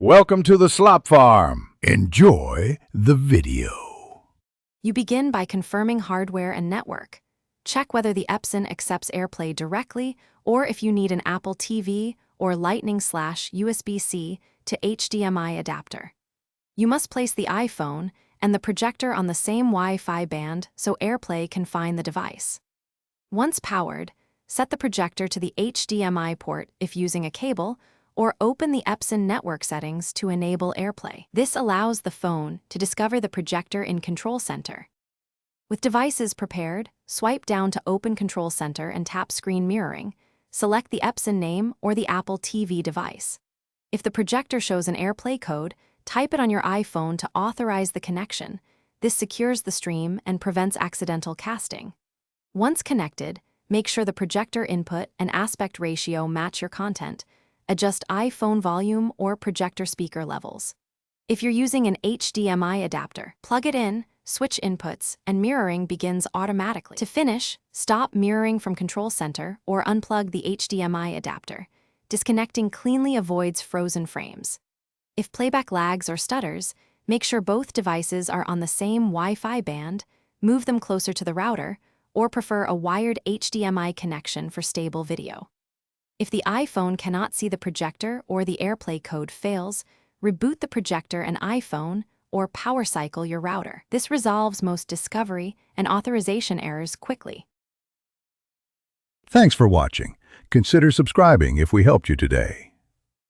Welcome to the Slop Farm. Enjoy the video. You begin by confirming hardware and network. Check whether the Epson accepts AirPlay directly or if you need an Apple TV or Lightning/USB-C to HDMI adapter. You must place the iPhone and the projector on the same Wi-Fi band so AirPlay can find the device. Once powered, set the projector to the HDMI port if using a cable, or open the Epson network settings to enable AirPlay. This allows the phone to discover the projector in Control Center. With devices prepared, swipe down to open Control Center and tap Screen Mirroring. Select the Epson name or the Apple TV device. If the projector shows an AirPlay code, type it on your iPhone to authorize the connection. This secures the stream and prevents accidental casting. Once connected, make sure the projector input and aspect ratio match your content. Adjust iPhone volume or projector speaker levels. If you're using an HDMI adapter, plug it in, switch inputs, and mirroring begins automatically. To finish, stop mirroring from Control Center or unplug the HDMI adapter. Disconnecting cleanly avoids frozen frames. If playback lags or stutters, make sure both devices are on the same Wi-Fi band, move them closer to the router, or prefer a wired HDMI connection for stable video. If the iPhone cannot see the projector or the AirPlay code fails, reboot the projector and iPhone or power cycle your router. This resolves most discovery and authorization errors quickly. Thanks for watching. Consider subscribing if we helped you today.